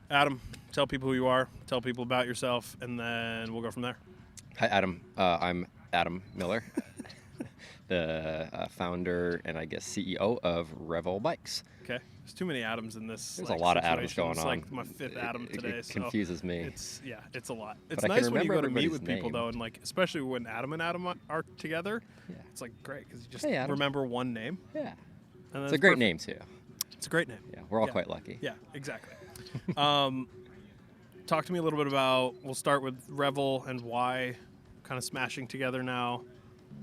Adam, tell people who you are, tell people about yourself, and then we'll go from there. Hi, Adam. I'm Adam Miller, the founder and I guess CEO of Revel Bikes. Okay. There's too many Adams in this. There's like, a lot of situation. Adams going It's on. like my fifth Adam today. It confuses me. It's a lot. It's But I can nice when you remember go to meet everybody's with people name. though, and like especially when Adam and Adam are together. Yeah. It's like great because you just Hey, Adam. remember one name. Yeah. And It's a great name, too. It's a great name. Yeah, we're all quite lucky. Yeah, exactly. Talk to me a little bit about. We'll start with Revel and why, kind of smashing together now.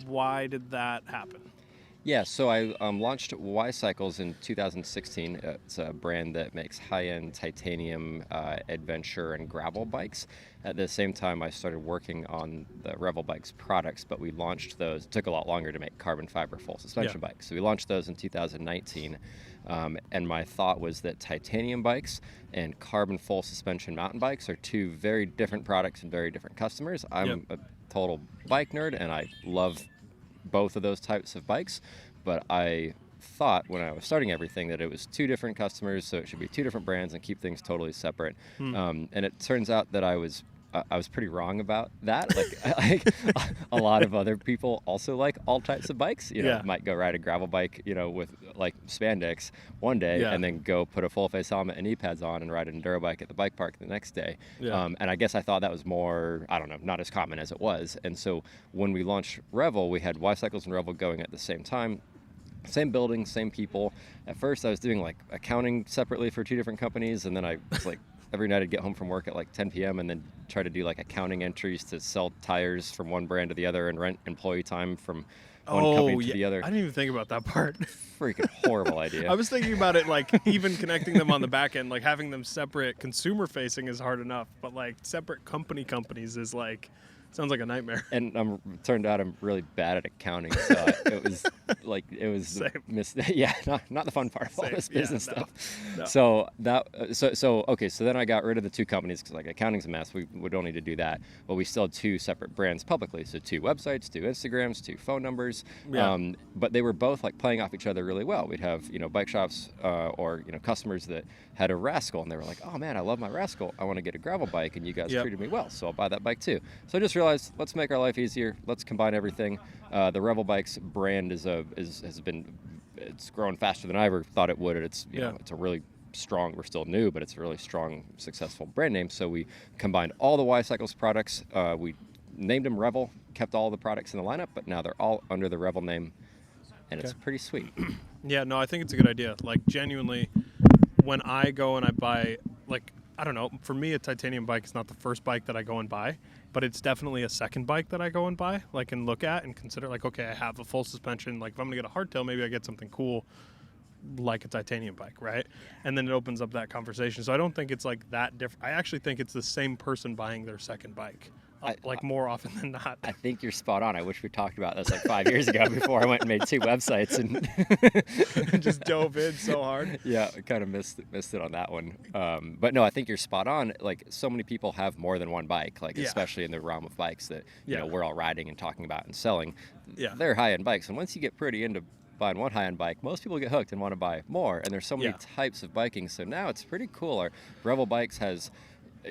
Why did that happen? Yeah, so I launched Y Cycles in 2016. It's a brand that makes high-end titanium adventure and gravel bikes. At the same time, I started working on the Revel Bikes products, but we launched those. It took a lot longer to make carbon fiber full suspension bikes. So we launched those in 2019. And my thought was that titanium bikes and carbon full suspension mountain bikes are two very different products and very different customers. I'm a total bike nerd, and I love both of those types of bikes, but I thought when I was starting everything that it was two different customers, so it should be two different brands and keep things totally separate. And it turns out that I was pretty wrong about that. Like a lot of other people also like all types of bikes. You know, might go ride a gravel bike, with like spandex one day, and then go put a full face helmet and knee pads on and ride an enduro bike at the bike park the next day. And I guess I thought that was more, I don't know, not as common as it was. And so when we launched Revel, we had Y Cycles and Revel going at the same time. Same building, same people. At first I was doing like accounting separately for two different companies, and then I was like every night I'd get home from work at like 10 p.m. and then try to do like accounting entries to sell tires from one brand to the other and rent employee time from one company to the other. I didn't even think about that part. Freaking horrible idea. I was thinking about it like even connecting them on the back end, like having them separate consumer facing is hard enough, but like separate companies is like, sounds like a nightmare. And turned out I'm really bad at accounting, so it was not the fun part of all this business stuff. No. So then I got rid of the two companies because like accounting's a mess. We don't need to do that, but we still had two separate brands publicly. So two websites, two Instagrams, two phone numbers. But they were both like playing off each other really well. We'd have bike shops or customers that had a Rascal, and they were like, oh man, I love my Rascal. I want to get a gravel bike, and you guys treated me well, so I'll buy that bike too. So I just realized, let's make our life easier. Let's combine everything. The Revel Bikes brand it's grown faster than I ever thought it would. It's it's a really strong. We're still new, but it's a really strong, successful brand name. So we combined all the Y Cycles products. We named them Revel, kept all the products in the lineup, but now they're all under the Revel name, and it's pretty sweet. Yeah, no, I think it's a good idea. Like genuinely, when I go and I buy, like, I don't know, for me a titanium bike is not the first bike that I go and buy, but it's definitely a second bike that I go and buy, like, and look at and consider, like, okay, I have a full suspension. Like, if I'm going to get a hardtail, maybe I get something cool like a titanium bike, right? And then it opens up that conversation. So I don't think it's, like, that different. I actually think it's the same person buying their second bike. More often than not. I think you're spot on. I wish we talked about this like 5 years ago before I went and made two websites and just dove in so hard. Yeah, I kind of missed it on that one. But no, I think you're spot on. Like so many people have more than one bike, like especially in the realm of bikes that we're all riding and talking about and selling. They're high-end bikes, and once you get pretty into buying one high-end bike, most people get hooked and want to buy more. And there's so many types of biking, so now it's pretty cool. Our Revel Bikes has.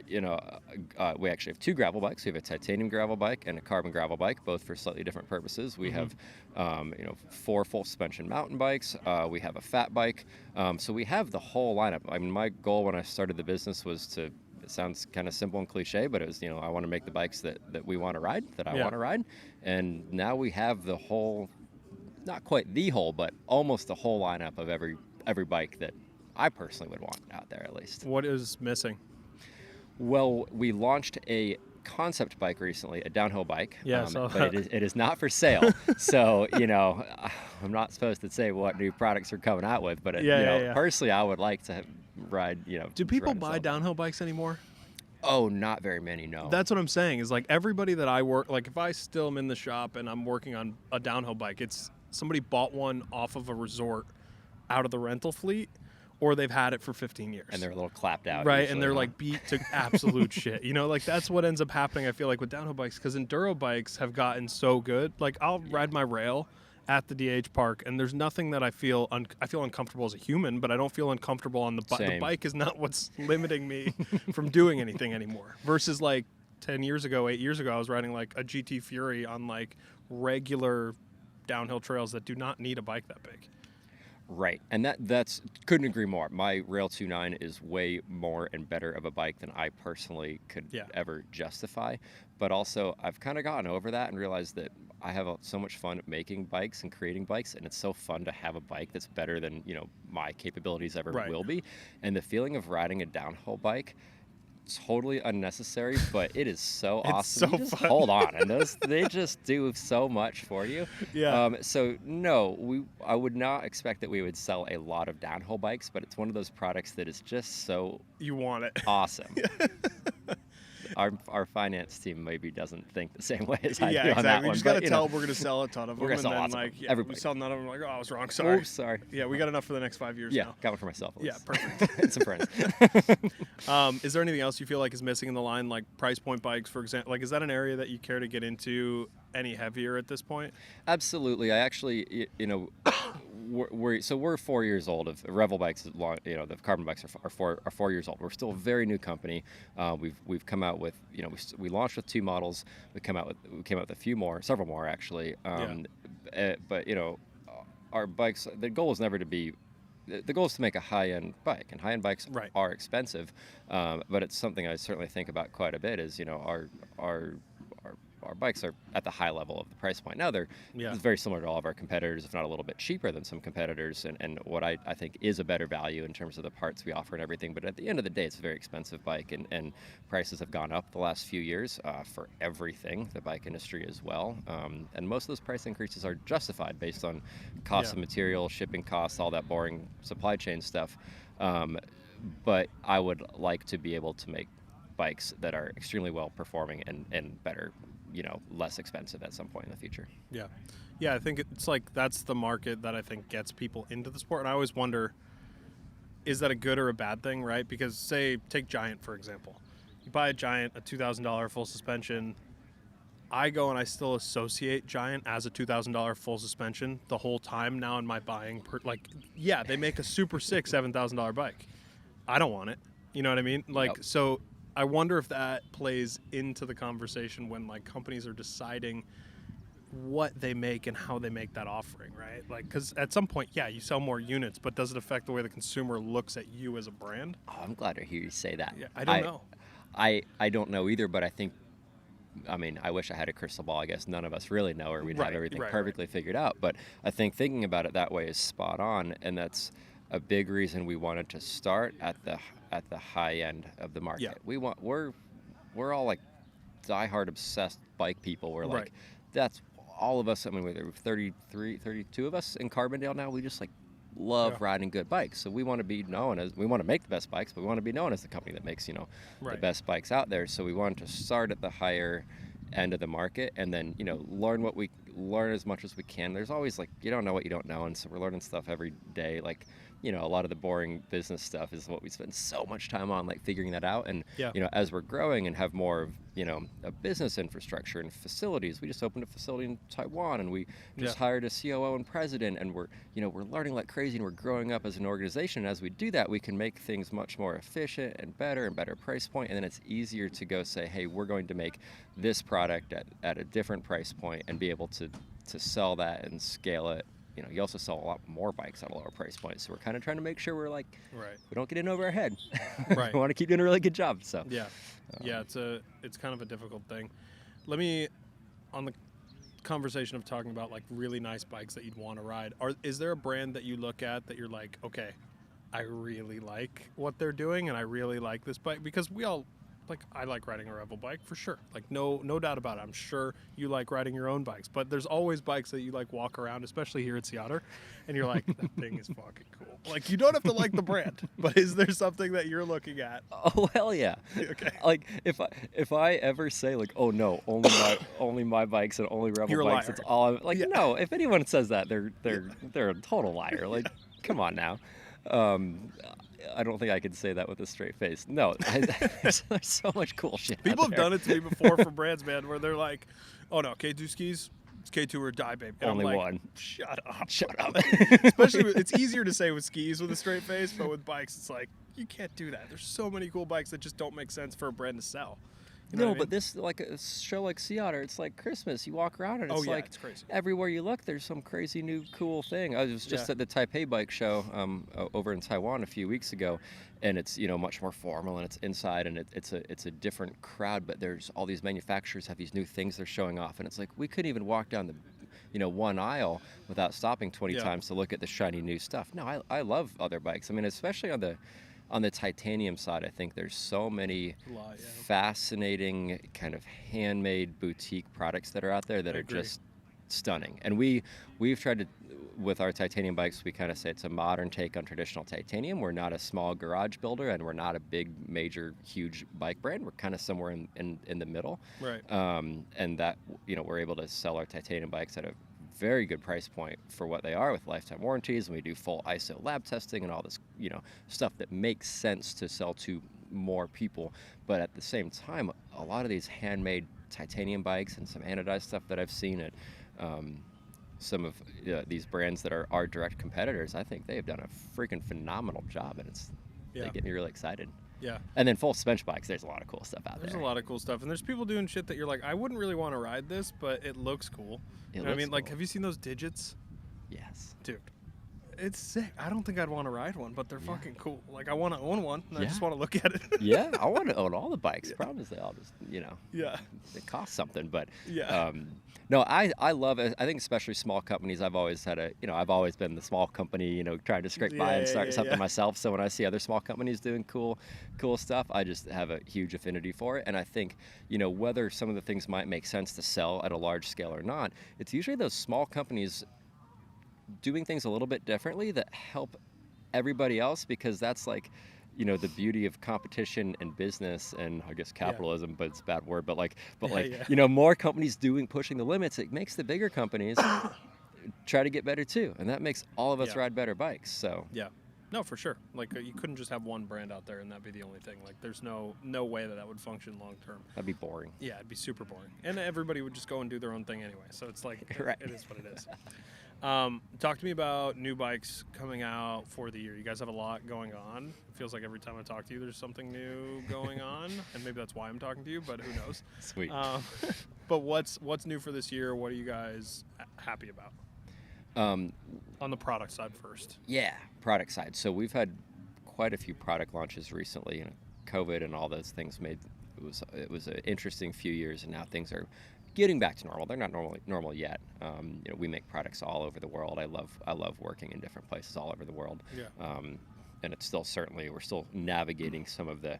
We actually have two gravel bikes. We have a titanium gravel bike and a carbon gravel bike, both for slightly different purposes. We have, 4 full suspension mountain bikes. We have a fat bike. So we have the whole lineup. I mean, my goal when I started the business was to, it sounds kind of simple and cliche, but it was, I want to make the bikes that we want to ride, that I want to ride. And now we have the whole, not quite the whole, but almost the whole lineup of every bike that I personally would want out there at least. What is missing? Well, we launched a concept bike recently, a downhill bike. But it is not for sale. So, I'm not supposed to say what new products we're coming out with, but personally, I would like to ride, Do people buy downhill bikes anymore? Oh, not very many, no. That's what I'm saying, is like everybody that I work, like if I still am in the shop and I'm working on a downhill bike, it's somebody bought one off of a resort out of the rental fleet, or they've had it for 15 years. And they're a little clapped out. Right, usually, and they're like beat to absolute shit. Like that's what ends up happening, I feel like, with downhill bikes, because enduro bikes have gotten so good. Like I'll ride my rail, at the DH park, and there's nothing that I feel uncomfortable as a human, but I don't feel uncomfortable on the bike. The Same. bike is not what's limiting me from doing anything anymore. Versus like 10 years ago, 8 years ago, I was riding like a GT Fury on like regular downhill trails that do not need a bike that big. Right, and that's couldn't agree more. My Rail 29 is way more and better of a bike than I personally could ever justify. But also, I've kind of gotten over that and realized that I have so much fun making bikes and creating bikes, and it's so fun to have a bike that's better than my capabilities ever will be. And the feeling of riding a downhill bike, totally unnecessary, but it is so awesome. So you just fun. hold on, and they just do so much for you. Yeah. So no, I would not expect that we would sell a lot of downhill bikes, but it's one of those products that is just so You want it. awesome. Our finance team maybe doesn't think the same way as I do exactly. on that one. We just got to but, tell them we're going to sell a ton of them. We're gonna and sell then, lots of like, them. yeah, Everybody. we sell none of them. We're like, oh, I was wrong. Sorry. Oops, sorry. Yeah, we got enough for the next 5 years Yeah, now. got one for myself. At Yeah, least. perfect. And some friends. Is there anything else you feel like is missing in the line, like price point bikes, for example? Like, is that an area that you care to get into any heavier at this point? Absolutely. I actually, we're 4 years old. Of Revel bikes, the carbon bikes are 4 years old. We're still a very new company. We've come out with, we launched with 2 models. We came out with a few more, several more actually. But our bikes. The goal is never to be. The goal is to make a high-end bike, and high-end bikes are expensive. But it's something I certainly think about quite a bit. Is our bikes are at the high level of the price point. Now they're very similar to all of our competitors, if not a little bit cheaper than some competitors, and what I think is a better value in terms of the parts we offer and everything. But at the end of the day, it's a very expensive bike, and prices have gone up the last few years for everything, the bike industry as well. And most of those price increases are justified based on cost of material, shipping costs, all that boring supply chain stuff. But I would like to be able to make bikes that are extremely well performing and better, less expensive at some point in the future. Yeah, I think it's like that's the market that I think gets people into the sport. And I always wonder, is that a good or a bad thing, right? Because say, take Giant, for example. You buy a Giant, a $2,000 full suspension. I go and I still associate Giant as a $2,000 full suspension the whole time now in my buying. They make a super sick $7,000 bike. I don't want it. You know what I mean? So I wonder if that plays into the conversation when like companies are deciding what they make and how they make that offering, right? Like, because at some point, you sell more units, but does it affect the way the consumer looks at you as a brand? Oh, I'm glad to hear you say that. Yeah, I don't know. I don't know either, but I wish I had a crystal ball. I guess none of us really know, or we'd have everything perfectly figured out. But I think thinking about it that way is spot on, and that's a big reason we wanted to start at the high end of the market. We're all like diehard obsessed bike people. We're like, that's all of us. I mean, we're 32 of us in Carbondale now. We just like love riding good bikes. So we want to be known as, we want to make the best bikes, but we want to be known as the company that makes, the best bikes out there. So we wanted to start at the higher end of the market and then, learn as much as we can. There's always like, you don't know what you don't know. And so we're learning stuff every day. Like, a lot of the boring business stuff is what we spend so much time on, like figuring that out. And, as we're growing and have more of, a business infrastructure and facilities, we just opened a facility in Taiwan and we just hired a COO and president, and we're learning like crazy and we're growing up as an organization. And as we do that, we can make things much more efficient and better price point. And then it's easier to go say, hey, we're going to make this product at a different price point and be able to sell that and scale it. You also sell a lot more bikes at a lower price point. So we're kind of trying to make sure we're like, we don't get in over our head. We want to keep doing a really good job. So it's kind of a difficult thing. Let me, on the conversation of talking about like really nice bikes that you'd want to ride, is there a brand that you look at that you're like, okay, I really like what they're doing and I really like this bike? Because we all, I like riding a Revel bike for sure. Like, no doubt about it. I'm sure you like riding your own bikes, but there's always bikes that you walk around, especially here at Otter, and you're like, that thing is fucking cool. Like, you don't have to like the brand, but is there something that you're looking at? Oh, hell yeah. Okay. Like, if I ever say like, oh no, only my bikes and only Revel You're bikes, a liar. it's all no. If anyone says that, they're a total liar. Like, come on now. I don't think I could say that with a straight face. No, there's so much cool shit. People out have there. done it to me before for brands, man, where they're like, oh no, K2 skis, It's K2 or die, babe. And Only I'm like, one. shut up. Shut up. Especially, it's easier to say with skis with a straight face, but with bikes, it's like, you can't do that. There's so many cool bikes that just don't make sense for a brand to sell. You know No, what I mean? but this, like a show like Sea Otter, it's like Christmas. You walk around and it's like it's crazy. everywhere you look, there's some crazy new cool thing. I was just at the Taipei bike show over in Taiwan a few weeks ago, and it's much more formal and it's inside and it's a different crowd. But there's all these manufacturers have these new things they're showing off, and it's like we couldn't even walk down the one aisle without stopping 20 times to look at the shiny new stuff. No, I love other bikes. I mean, especially on the titanium side, I think there's so many fascinating kind of handmade boutique products that are out there that are just stunning. And we've tried to, with our titanium bikes, we kind of say it's a modern take on traditional titanium. We're not a small garage builder, and we're not a big, major, huge bike brand. We're kind of somewhere in the middle. Right. And that, we're able to sell our titanium bikes at a very good price point for what they are, with lifetime warranties, and we do full ISO lab testing and all this stuff that makes sense to sell to more people. But at the same time, a lot of these handmade titanium bikes and some anodized stuff that I've seen at some of these brands that are our direct competitors, I think they've done a freaking phenomenal job, and they get me really excited. Yeah. And then full suspension bikes, there's a lot of cool stuff out there. There's a lot of cool stuff. And there's people doing shit that you're like, I wouldn't really want to ride this, but it looks cool. You know what I mean? Like, have you seen those digits? Yes. Dude, it's sick. I don't think I'd want to ride one, but they're fucking cool. Like, I want to own one, and I just want to look at it. Yeah, I want to own all the bikes. The problem is they all just, they cost something. But no, I love it. I think especially small companies. I've always had I've always been the small company, trying to scrape by and start something myself. So when I see other small companies doing cool stuff, I just have a huge affinity for it. And I think, whether some of the things might make sense to sell at a large scale or not, it's usually those small companies doing things a little bit differently that help everybody else, because that's like, the beauty of competition and business and I guess capitalism, but it's a bad word, but more companies pushing the limits, it makes the bigger companies try to get better too. And that makes all of us ride better bikes. So no, for sure. Like, you couldn't just have one brand out there and that'd be the only thing. Like, there's no way that would function long term. That'd be boring. Yeah, it'd be super boring. And everybody would just go and do their own thing anyway. So it's like, it is what it is. Talk to me about new bikes coming out for the year. You guys have a lot going on. It feels like every time I talk to you, there's something new going on, and maybe that's why I'm talking to you, but who knows? Sweet. But what's new for this year? What are you guys happy about? On the product side first. Yeah, product side. So we've had quite a few product launches recently. COVID and all those things it was an interesting few years, and now things are getting back to normal. They're not normal yet. We make products all over the world. I love working in different places all over the world. Yeah. And it's still we're still navigating some of the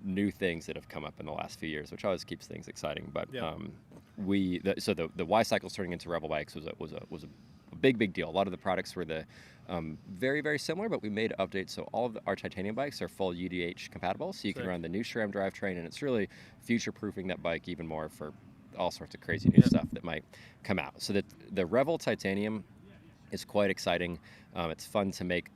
new things that have come up in the last few years, which always keeps things exciting. But the Y cycles turning into Revel bikes was a big deal. A lot of the products were very, very similar, but we made updates. So all of our titanium bikes are full UDH compatible, so you can run the new SRAM drivetrain, and it's really future-proofing that bike even more for all sorts of crazy new stuff that might come out. So that the Revel titanium is quite exciting. It's fun to make,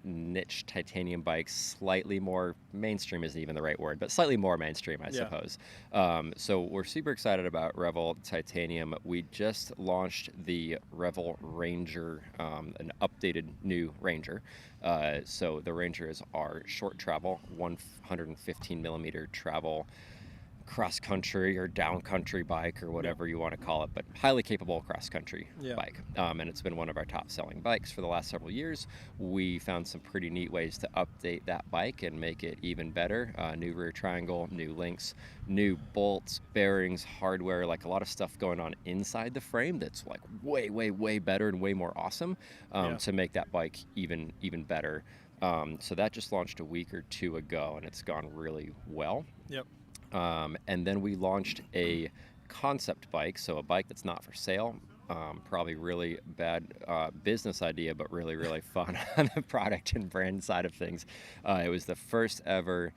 niche titanium bikes slightly more mainstream isn't even the right word, but slightly more mainstream, I suppose. So we're super excited about Revel titanium. We just launched the Revel Ranger, an updated new Ranger. So the Ranger is our short travel, 115 millimeter travel cross-country or down-country bike or whatever you want to call it, but highly capable cross-country bike. And it's been one of our top-selling bikes for the last several years. We found some pretty neat ways to update that bike and make it even better. New rear triangle, new links, new bolts, bearings, hardware, like a lot of stuff going on inside the frame that's like way, way, way better and way more awesome to make that bike even better. So that just launched a week or two ago, and it's gone really well. Yep. And then we launched a concept bike, so a bike that's not for sale. Probably really bad business idea, but really, really fun on the product and brand side of things. It was the first ever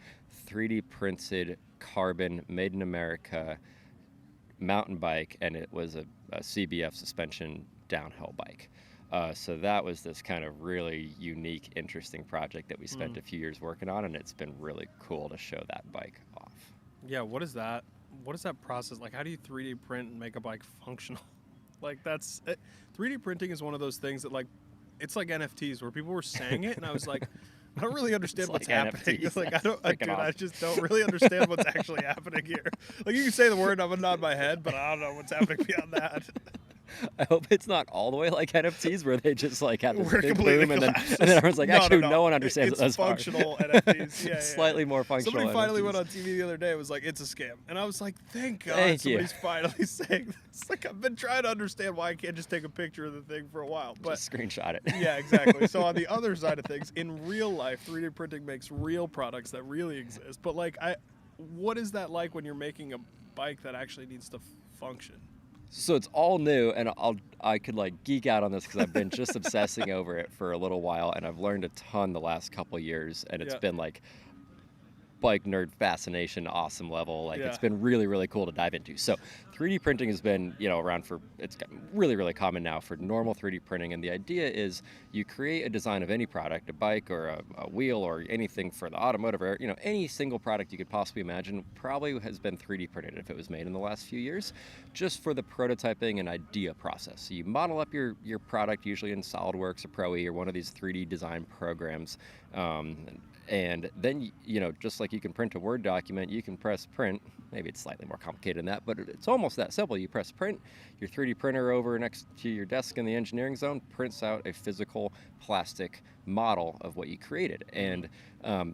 3D printed carbon made in America mountain bike, and it was a CBF suspension downhill bike. So that was this kind of really unique, interesting project that we spent a few years working on, and it's been really cool to show that bike off. Yeah, what is that? What is that process like? How do you 3D print and make a bike functional? Like 3D printing is one of those things that like, it's like NFTs where people were saying it, and I was like, I don't really understand It's what's like happening. NFTs. Like I don't, Freaking dude, I awesome. just don't really understand what's actually happening here. Like you can say the word, I'm gonna nod my head, but I don't know what's happening beyond that. I hope it's not all the way like NFTs where they just like have this We're big completely boom and then collapses. everyone's like, actually, no one It- understands it's what those functional are. NFTs. Yeah, yeah, Slightly yeah. more functional Somebody finally NFTs. went on TV the other day and was like, it's a scam. And I was like, thank God Thank you. somebody's finally saying this. Like, I've been trying to understand why I can't just take a picture of the thing for a while. But Just screenshot it. yeah, exactly. So on the other side of things, in real life, 3D printing makes real products that really exist. But like, what is that like when you're making a bike that actually needs to function? So it's all new, and I could like geek out on this because I've been just obsessing over it for a little while, and I've learned a ton the last couple years, and it's Yeah. been like bike nerd fascination, awesome level. Like Yeah. it's been really, really cool to dive into. So 3D printing has been, around for, it's really, really common now for normal 3D printing. And the idea is you create a design of any product, a bike or a wheel or anything for the automotive, or, any single product you could possibly imagine probably has been 3D printed if it was made in the last few years, just for the prototyping and idea process. So you model up your product usually in SolidWorks or Pro E or one of these 3D design programs. And then, just like you can print a Word document, you can press print. Maybe it's slightly more complicated than that, but it's almost that simple. You press print, your 3D printer over next to your desk in the engineering zone prints out a physical plastic model of what you created. And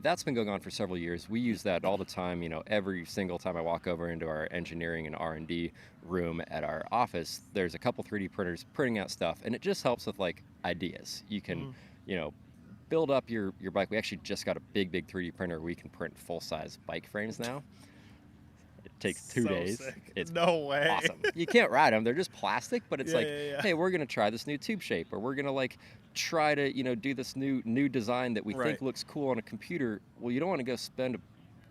that's been going on for several years. We use that all the time. Every single time I walk over into our engineering and R&D room at our office, there's a couple 3D printers printing out stuff, and it just helps with like ideas. You can, build up your bike. We actually just got a big 3D printer. We can print full-size bike frames now. It takes 2 So days. sick. It's No way. awesome. You can't ride them. They're just plastic, but it's Yeah. hey, we're going to try this new tube shape, or we're going to like try to, do this new design that we Right. think looks cool on a computer. Well, you don't want to go spend a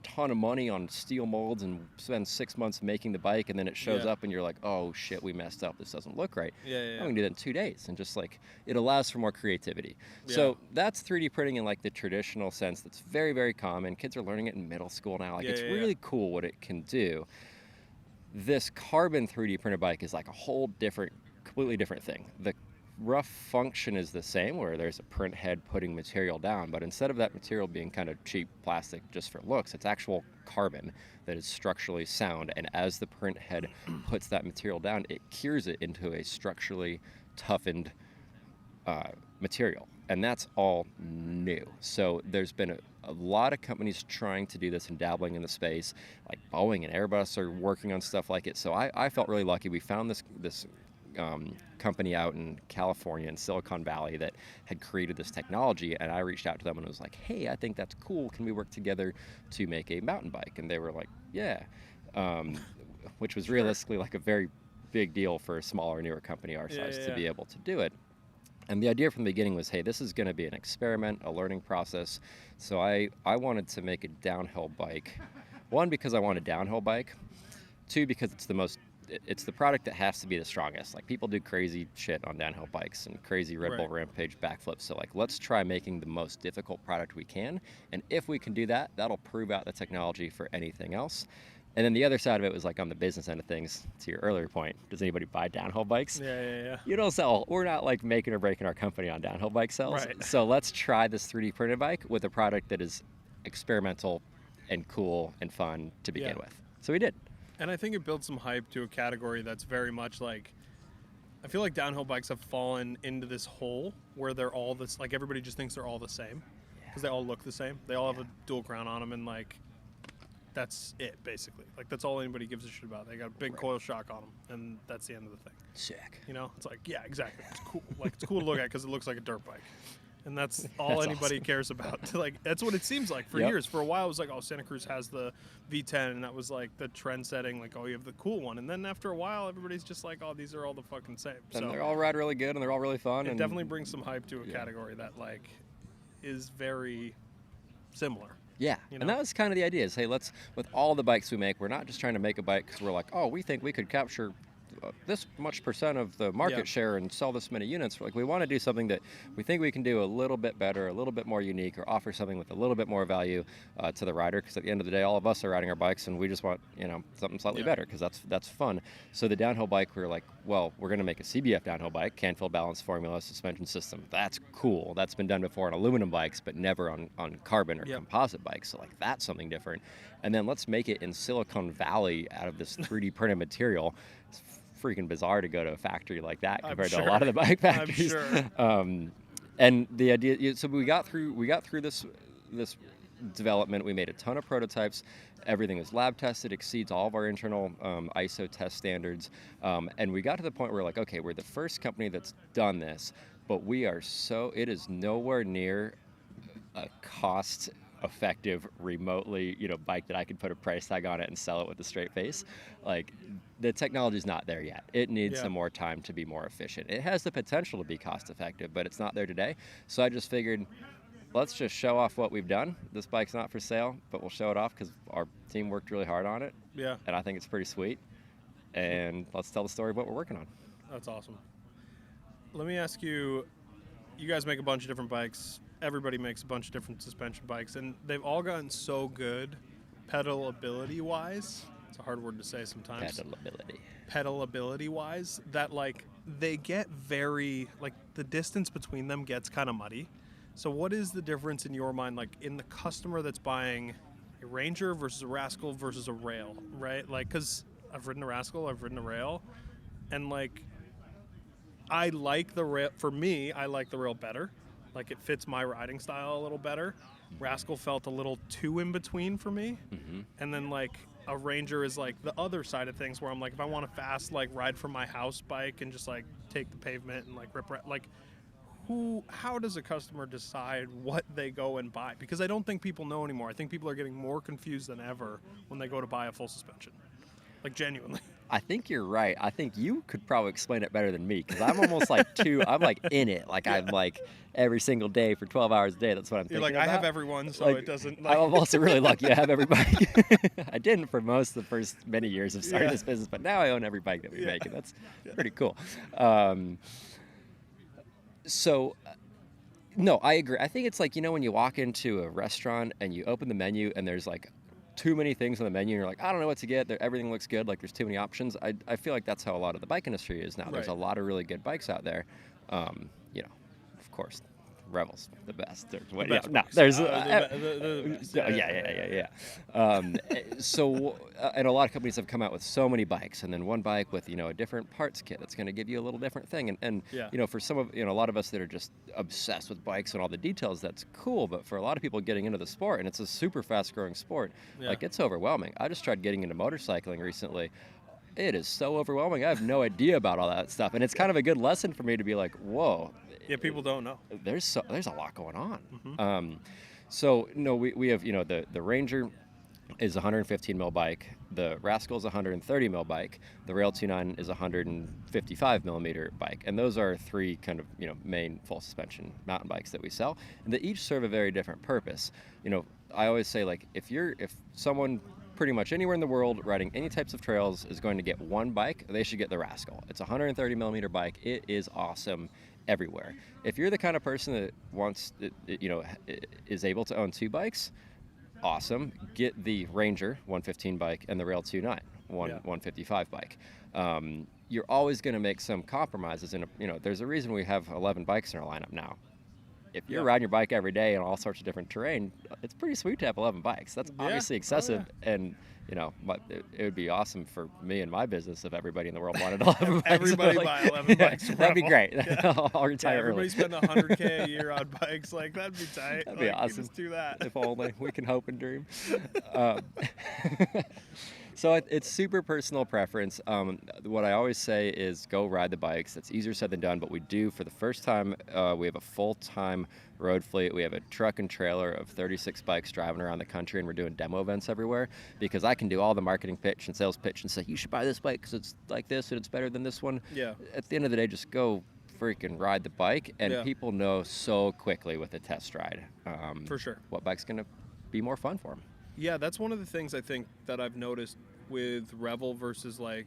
ton of money on steel molds and spend 6 months making the bike, and then it shows Yeah. up and you're like, oh shit, we messed up, this doesn't look right. Yeah. We can do that in 2 days, and just like it allows for more creativity. Yeah. So that's 3D printing in like the traditional sense. That's very, very common. Kids are learning it in middle school now. Like Yeah, it's yeah. really cool what it can do. This carbon 3D printed bike is like a whole completely different thing. The rough function is the same, where there's a print head putting material down, but instead of that material being kind of cheap plastic just for looks, it's actual carbon that is structurally sound, and as the print head puts that material down, it cures it into a structurally toughened material, and that's all new. So there's been a lot of companies trying to do this and dabbling in the space, like Boeing and Airbus are working on stuff like it. So I felt really lucky. We found this company out in California in Silicon Valley that had created this technology, and I reached out to them and was like, hey, I think that's cool. Can we work together to make a mountain bike? And they were like, yeah, which was realistically like a very big deal for a smaller, newer company our size to be able to do it. And the idea from the beginning was, hey, this is going to be an experiment, a learning process. So I wanted to make a downhill bike. One, because I want a downhill bike. Two, because it's the product that has to be the strongest. Like, people do crazy shit on downhill bikes and crazy Red Bull Rampage backflips. So like, let's try making the most difficult product we can. And if we can do that, that'll prove out the technology for anything else. And then the other side of it was like on the business end of things, to your earlier point, does anybody buy downhill bikes? Yeah. You don't sell. We're not like making or breaking our company on downhill bike sales. Right. So let's try this 3D printed bike with a product that is experimental and cool and fun to begin with. So we did. And I think it builds some hype to a category that's very much like, I feel like downhill bikes have fallen into this hole where they're all this, like everybody just thinks they're all the same because they all look the same. They all have a dual crown on them, and like, that's it basically. Like, that's all anybody gives a shit about. They got a big coil shock on them, and that's the end of the thing. Sick. It's like, yeah, exactly. It's cool. Like, it's cool to look at because it looks like a dirt bike. And that's all That's anybody awesome. cares about. Like, that's what it seems like for years. For a while, it was like, oh, Santa Cruz has the V10, and that was like the trend setting. Like, oh, you have the cool one. And then after a while, everybody's just like, oh, these are all the fucking same. And So they're all ride really good, and they're all really fun. it And definitely brings some hype to a category that like is very similar. yeah, You and know? that was kind of the idea is, hey, with all the bikes we make, we're not just trying to make a bike because we're like, oh, we think we could capture this much percent of the market Yeah. share and sell this many units. Like, we want to do something that we think we can do a little bit better, a little bit more unique, or offer something with a little bit more value to the rider. Because at the end of the day, all of us are riding our bikes, and we just want something slightly Yeah. better because that's fun. So the downhill bike, we were like, well, we're going to make a CBF downhill bike, Canfield Balance Formula suspension system. That's cool. That's been done before on aluminum bikes, but never on carbon or Yep. composite bikes. So like, that's something different. And then let's make it in Silicon Valley out of this 3D printed material. It's freaking bizarre to go to a factory like that I'm compared to sure. a lot of the bike I'm factories. sure. And the idea, so we got through this development. We made a ton of prototypes. Everything was lab tested, exceeds all of our internal ISO test standards. And we got to the point where we're like, okay, we're the first company that's done this, but it is nowhere near a cost effective remotely bike that I could put a price tag on it and sell it with a straight face. Like, the technology's not there yet. It needs some more time to be more efficient. It has the potential to be cost effective, but it's not there today. So I just figured, let's just show off what we've done. This bike's not for sale, but we'll show it off because our team worked really hard on it. Yeah. And I think it's pretty sweet. And let's tell the story of what we're working on. That's awesome. Let me ask you, you guys make a bunch of different bikes. Everybody makes a bunch of different suspension bikes, and they've all gotten so good pedalability-wise. It's a hard word to say sometimes. Pedalability-wise, that like they get very, like, the distance between them gets kind of muddy. So what is the difference in your mind, like, in the customer that's buying a Ranger versus a Rascal versus a Rail, right? Like, because I've ridden a Rascal, I've ridden a Rail, and like, I like the Rail. For me, I like the Rail better. Like, it fits my riding style a little better. Rascal felt a little too in between for me. Mm-hmm. And then like a Ranger is like the other side of things, where I'm like, if I want a fast like ride from my house bike and just like take the pavement and like rip like, how does a customer decide what they go and buy? Because I don't think people know anymore. I think people are getting more confused than ever when they go to buy a full suspension. Like, genuinely. I think you're right. I think you could probably explain it better than me, because I'm almost like I'm like in it. Like, I'm like every single day for 12 hours a day. That's what I'm You're thinking like, about. I have everyone, so Like, it doesn't. Like, I'm also really lucky to have every bike. I didn't for most of the first many years of starting this business, but now I own every bike that we make, and that's pretty cool. No, I agree. I think it's like, when you walk into a restaurant and you open the menu and there's like too many things on the menu and you're like, I don't know what to get. Everything looks good. Like, there's too many options. I feel like that's how a lot of the bike industry is now. There's a lot of really good bikes out there. Of course, Revel's the best. There's and a lot of companies have come out with so many bikes, and then one bike with a different parts kit that's going to give you a little different thing. And for some of a lot of us that are just obsessed with bikes and all the details, that's cool. But for a lot of people getting into the sport, and it's a super fast growing sport, like, it's overwhelming. I just tried getting into motorcycling recently. It is so overwhelming. I have no idea about all that stuff, and it's kind of a good lesson for me to be like, whoa. Yeah, people don't know. There's a lot going on. Mm-hmm. We have the Ranger is a 115 mil bike. The Rascal is a 130 mil bike. The Rail 29 is a 155 millimeter bike, and those are three kind of main full suspension mountain bikes that we sell, and they each serve a very different purpose. I always say, like, if someone pretty much anywhere in the world riding any types of trails is going to get one bike, they should get the Rascal. It's a 130 millimeter bike. It is awesome everywhere. If you're the kind of person that wants, is able to own two bikes, awesome. Get the Ranger 115 bike and the Rail 29 155 bike. You're always going to make some compromises, and there's a reason we have 11 bikes in our lineup now. If you're riding your bike every day in all sorts of different terrain, it's pretty sweet to have 11 bikes. That's obviously excessive, and it would be awesome for me and my business if everybody in the world wanted 11 bikes. Everybody buy 11 bikes. That'd be great. I'll retire everybody early. spend $100K a year on bikes. Like, that'd be tight. That'd be awesome. Just do that. If only. We can hope and dream. So it's super personal preference. What I always say is go ride the bikes. It's easier said than done, but we do, for the first time, we have a full-time road fleet. We have a truck and trailer of 36 bikes driving around the country, and we're doing demo events everywhere, because I can do all the marketing pitch and sales pitch and say, you should buy this bike because it's like this and it's better than this one. Yeah. At the end of the day, just go freaking ride the bike, and people know so quickly with a test ride For sure. what bike's going to be more fun for them. Yeah, that's one of the things I think that I've noticed with Revel versus like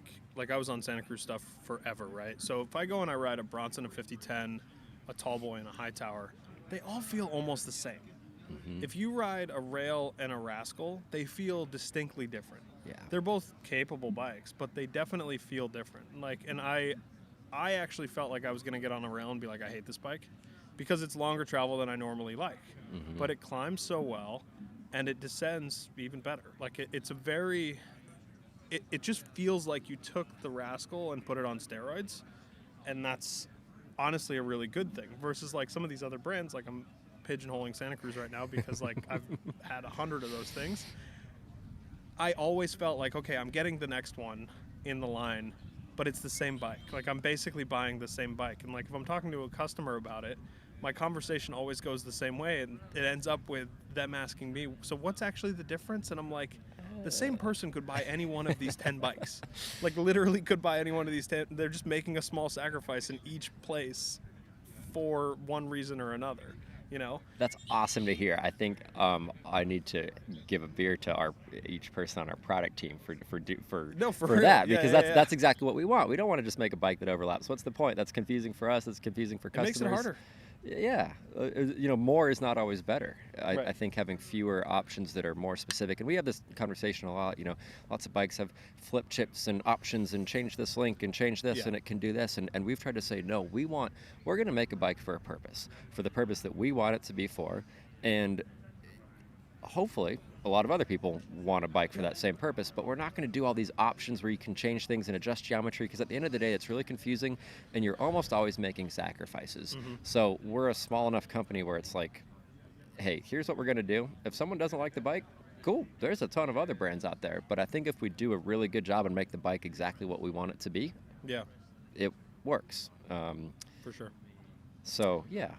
I was on Santa Cruz stuff forever, right? So if I go and I ride a Bronson, a 5010, a tall boy, and a high tower, they all feel almost the same. If you ride a Rail and a Rascal, they feel distinctly different. Yeah. They're both capable bikes, but they definitely feel different. Like, and I actually felt like I was gonna get on a Rail and be like, I hate this bike, because it's longer travel than I normally like. But it climbs so well, and it descends even better. Like it's a very, it just feels like you took the Rascal and put it on steroids, and that's honestly a really good thing. Versus like some of these other brands, like I'm pigeonholing Santa Cruz right now because like I've had 100 of those things. I always felt like, okay, I'm getting the next one in the line, but it's the same bike. Like I'm basically buying the same bike, and like if I'm talking to a customer about it, my conversation always goes the same way, and it ends up with them asking me, so what's actually the difference? And I'm like, the same person could buy any one of these 10 bikes. Like literally could buy any one of these 10. They're just making a small sacrifice in each place for one reason or another, you know? That's awesome to hear. I think I need to give a beer to each person on our product team for real. that, Yeah, because yeah, that's exactly what we want. We don't want to just make a bike that overlaps. What's the point? That's confusing for us. It's confusing for It customers. makes it harder. Yeah, more is not always better. Right. I think having fewer options that are more specific, and we have this conversation a lot. Lots of bikes have flip chips and options and change this link and change this, Yeah. and it can do this. And we've tried to say, no, we're going to make a bike for a purpose, for the purpose that we want it to be for. And hopefully a lot of other people want a bike for that same purpose, but we're not going to do all these options where you can change things and adjust geometry, because at the end of the day it's really confusing and you're almost always making sacrifices. So we're a small enough company where it's like, hey, here's what we're going to do. If someone doesn't like the bike, cool, there's a ton of other brands out there, but I think if we do a really good job and make the bike exactly what we want it to be, Yeah, it works. for sure. So yeah,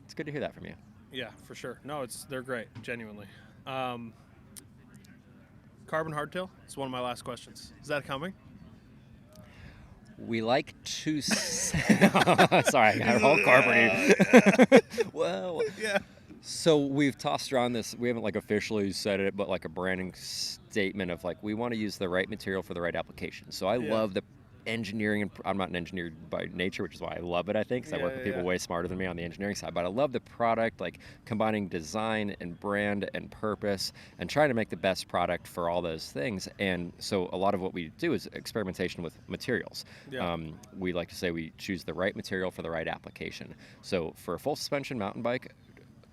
it's good to hear that from you. Yeah, for sure. No, they're great, genuinely. Carbon hardtail? It's one of my last questions. Is that coming? We like to sorry, I got a whole carpeting. Well, Yeah. so we've tossed around this. We haven't like officially said it, but like a branding statement of like, we want to use the right material for the right application. So I love the engineering, and I'm not an engineer by nature, which is why I love it, I think, because I work with people way smarter than me on the engineering side. But I love the product, like combining design and brand and purpose and trying to make the best product for all those things. And so a lot of what we do is experimentation with materials. Yeah. We like to say we choose the right material for the right application. So for a full suspension mountain bike,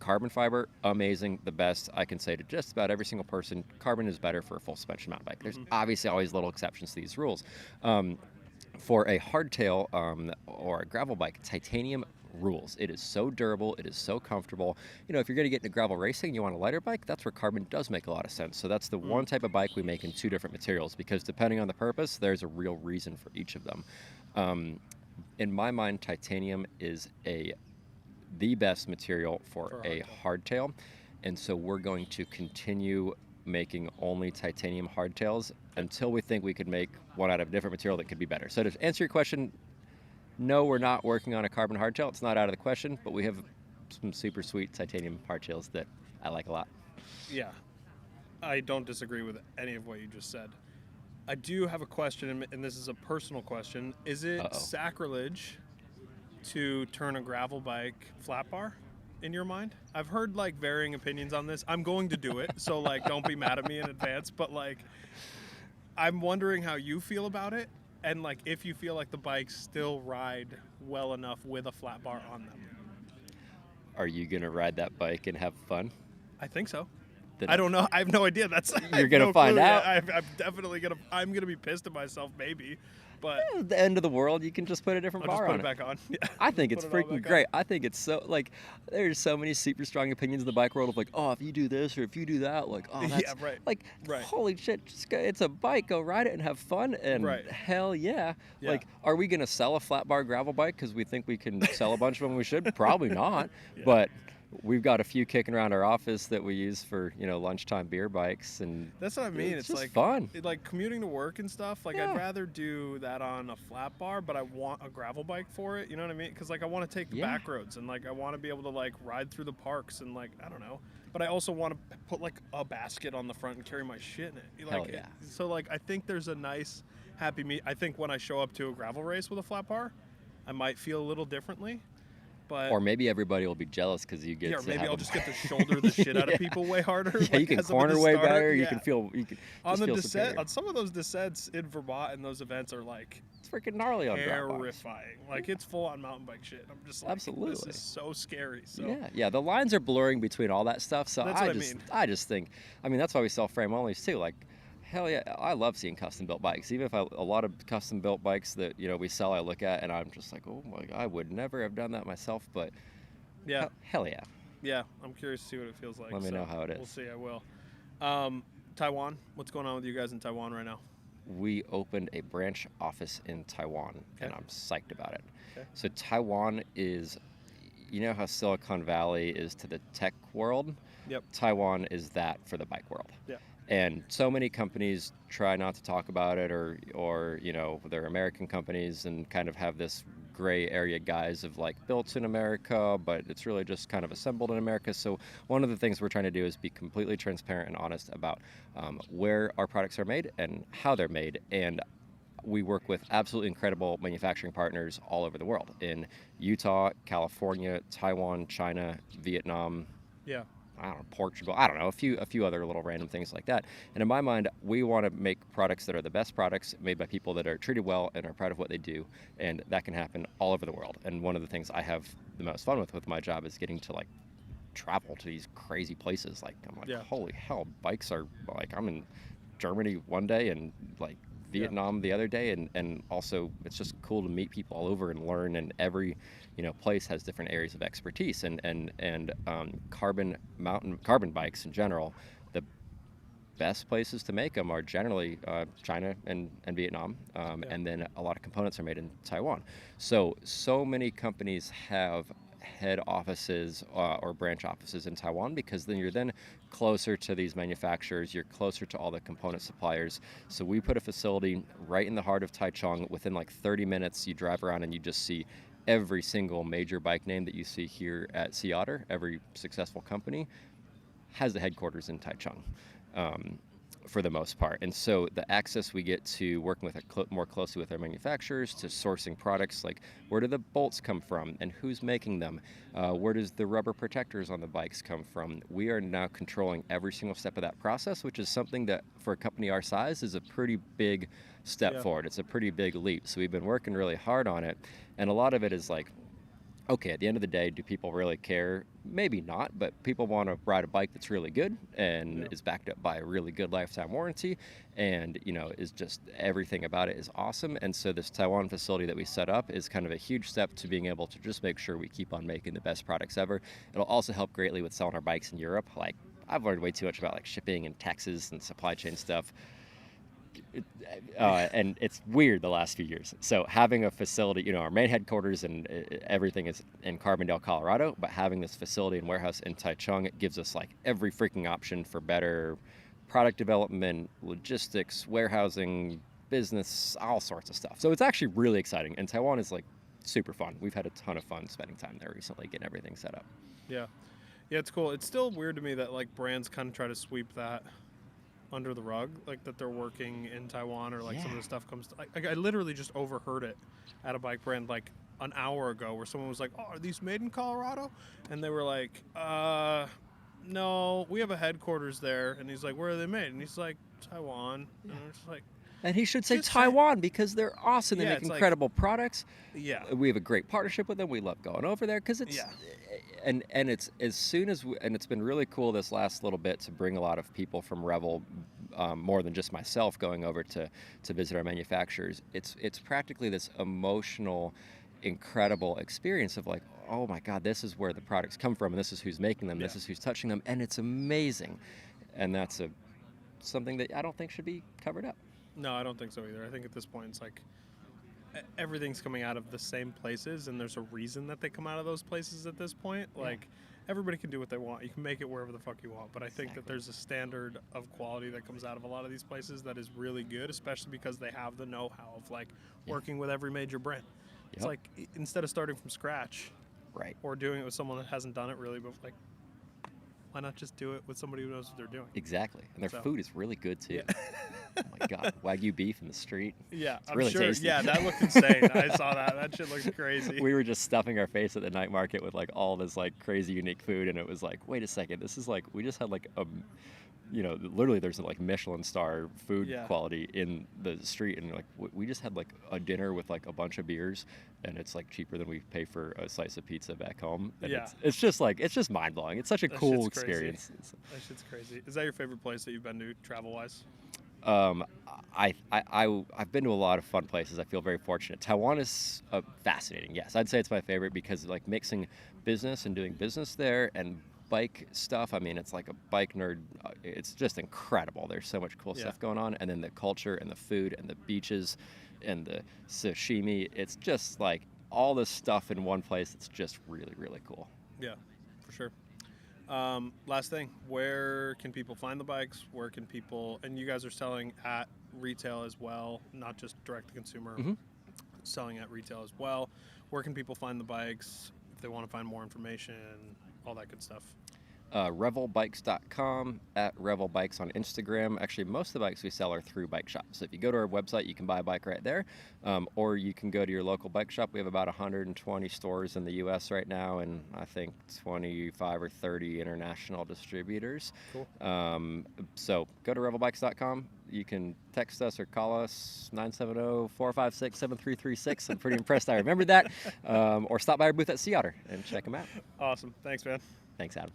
carbon fiber, amazing, the best. I can say to just about every single person, carbon is better for a full suspension mountain bike. There's obviously always little exceptions to these rules. For a hardtail or a gravel bike, titanium rules. It is so durable. It is so comfortable. If you're going to get into gravel racing, you want a lighter bike, that's where carbon does make a lot of sense. So that's the one type of bike we make in two different materials, because depending on the purpose, there's a real reason for each of them. In my mind, titanium is the best material for a hardtail, and so we're going to continue making only titanium hardtails until we think we could make one out of a different material that could be better. So to answer your question, no, we're not working on a carbon hardtail. It's not out of the question, but we have some super sweet titanium hardtails that I like a lot. Yeah. I don't disagree with any of what you just said. I do have a question, and this is a personal question. Is it sacrilege to turn a gravel bike flat bar in your mind? I've heard like varying opinions on this. I'm going to do it, so like don't be mad at me in advance, but like I'm wondering how you feel about it, and like if you feel like the bikes still ride well enough with a flat bar on them. Are you going to ride that bike and have fun? I think so. Then I don't know. I have no idea. You're going to find out. I'm definitely I'm gonna be pissed at myself, maybe. But at the end of the world, you can just put a different I'll bar just on put it back on. Yeah. I think it's Put it all freaking back great. I think it's so, like, there's so many super strong opinions in the bike world of like, oh, if you do this or if you do that, like, oh, that's, Yeah, right. like, Right. holy shit, it's a bike, go ride it and have fun, and Right. hell yeah. Yeah. Like, are we going to sell a flat bar gravel bike because we think we can sell a bunch of them? We should? Probably not, Yeah. but We've got a few kicking around our office that we use for, lunchtime beer bikes, and That's what I mean. it's It's just like fun. like commuting to work and stuff. Like I'd Yeah. rather do that on a flat bar, but I want a gravel bike for it. You know what I mean? Because like I want to take the Yeah. back roads and like I want to be able to like ride through the parks and like I don't know. But I also want to put like a basket on the front and carry my shit in it. Hell Like yeah. so like I think there's a nice happy meet. I think when I show up to a gravel race with a flat bar, I might feel a little differently. But Or maybe everybody will be jealous because you get yeah, or to maybe have I'll them. just get to shoulder the shit out of Yeah. people way harder. Yeah, you like, can as I'm at corner the way start. better. Yeah. You can On just the feel descent, superior. on some of those descents in Vermont and those events are like It's freaking gnarly on drop bars. terrifying. Like it's full on mountain bike shit. I'm just like, Absolutely. this is so scary. So Yeah. The lines are blurring between all that stuff. So That's what I mean. I just think, that's why we sell frame onlys too. Like, hell yeah, I love seeing custom built bikes. Even if a lot of custom built bikes that we sell, I look at and I'm just like, oh my God, I would never have done that myself. But yeah, hell yeah. yeah. I'm curious to see what it feels like. Let me so know how it is. We'll see. I will. Taiwan. What's going on with you guys in Taiwan right now? We opened a branch office in Taiwan, and Okay. I'm psyched about it. Okay. So Taiwan is, you know how Silicon Valley is to the tech world? Yep. Taiwan is that for the bike world. Yeah. And so many companies try not to talk about it, or they're American companies and kind of have this gray area guise of like built in America, but it's really just kind of assembled in America. So one of the things we're trying to do is be completely transparent and honest about where our products are made and how they're made. And we work with absolutely incredible manufacturing partners all over the world, in Utah, California, Taiwan, China, Vietnam, Yeah. I don't know, Portugal, I don't know, a few other little random things like that. And in my mind, we want to make products that are the best products made by people that are treated well and are proud of what they do, and that can happen all over the world. And one of the things I have the most fun with my job is getting to like travel to these crazy places. Like I'm like, Yeah. holy hell, bikes are like, I'm in Germany one day and like Vietnam the other day, and also it's just cool to meet people all over and learn, and every place has different areas of expertise, and carbon bikes in general, the best places to make them are generally China and Vietnam, and then a lot of components are made in Taiwan. So many companies have head offices or branch offices in Taiwan, because then you're closer to these manufacturers, you're closer to all the component suppliers. So we put a facility right in the heart of Taichung. Within like 30 minutes, you drive around and you just see every single major bike name that you see here at Otter. Every successful company has the headquarters in Taichung. For the most part. And so the access we get to working with more closely with our manufacturers, to sourcing products, like where do the bolts come from and who's making them? Where does the rubber protectors on the bikes come from? We are now controlling every single step of that process, which is something that for a company our size is a pretty big step forward. It's a pretty big leap. So we've been working really hard on it. And a lot of it is like, okay, at the end of the day, do people really care? Maybe not, but people want to ride a bike that's really good and is backed up by a really good lifetime warranty, and is just everything about it is awesome. And so this Taiwan facility that we set up is kind of a huge step to being able to just make sure we keep on making the best products ever. It'll also help greatly with selling our bikes in Europe. Like, I've learned way too much about like shipping and taxes and supply chain stuff. And it's weird the last few years. So having a facility, our main headquarters and everything is in Carbondale, Colorado, but having this facility and warehouse in Taichung, it gives us like every freaking option for better product development, logistics, warehousing, business, all sorts of stuff. So it's actually really exciting. And Taiwan is like super fun. We've had a ton of fun spending time there recently, getting everything set up. Yeah. Yeah, it's cool. It's still weird to me that like brands kind of try to sweep that under the rug, like that they're working in Taiwan, or like some of the stuff comes to, I literally just overheard it at a bike brand like an hour ago, where someone was like, oh, are these made in Colorado? And they were like, no, we have a headquarters there. And he's like, where are they made? And he's like, Taiwan. And I'm just like, and he should say Just Taiwan, because they're awesome. They Yeah, make it's like- incredible products. yeah, We have a great partnership with them. We love going over there because it's and it's as soon as and it's been really cool this last little bit to bring a lot of people from Revel, more than just myself, going over to visit our manufacturers. It's practically this emotional, incredible experience of like, oh my God, this is where the products come from, and this is who's making them, this is who's touching them, and it's amazing. And that's something that I don't think should be covered up. No, I don't think so either. I think at this point it's like everything's coming out of the same places, and there's a reason that they come out of those places at this point. Like, everybody can do what they want. You can make it wherever the fuck you want. But I think that Exactly. there's a standard of quality that comes out of a lot of these places that is really good, especially because they have the know-how of like Yeah. working with every major brand. It's Yep. like instead of starting from scratch Right. or doing it with someone that hasn't done it really, but like, why not just do it with somebody who knows what they're doing? Exactly. And their So- food is really good too. Yeah. Oh my god, Wagyu beef in the street. Yeah, It's I'm really sure. tasty. Yeah, that looked insane. I saw that. That shit looked crazy. We were just stuffing our face at the night market with like all this like crazy unique food, and it was like, wait a second, this is like we just had like a, literally there's like Michelin star food Yeah. quality in the street, and like we just had like a dinner with like a bunch of beers, and it's like cheaper than we pay for a slice of pizza back home. And Yeah. it's just like it's just mind blowing. It's such a That cool shit's crazy. experience. That shit's crazy. Is that your favorite place that you've been to travel wise? I've been to a lot of fun places. I feel very fortunate. Taiwan is fascinating. Yes, I'd say it's my favorite because like mixing business and doing business there and bike stuff. I mean, it's like a bike nerd. It's just incredible. There's so much cool Yeah. stuff going on, and then the culture and the food and the beaches and the sashimi. It's just like all this stuff in one place. It's just really, really cool. Yeah, for sure. Last thing, where can people find the bikes? Where can people, and you guys are selling at retail as well, not just direct to consumer, Mhm. selling at retail as well. Where can people find the bikes if they want to find more information, all that good stuff? Revelbikes.com, at Revel Bikes on Instagram. Actually, most of the bikes we sell are through bike shops. So if you go to our website, you can buy a bike right there, or you can go to your local bike shop. We have about 120 stores in the U.S. right now, and I think 25 or 30 international distributors. Cool. So go to revelbikes.com. You can text us or call us 970-456-7336. I'm pretty impressed I remembered that. Or stop by our booth at Sea Otter and check them out. Awesome. Thanks, man. Thanks, Adam.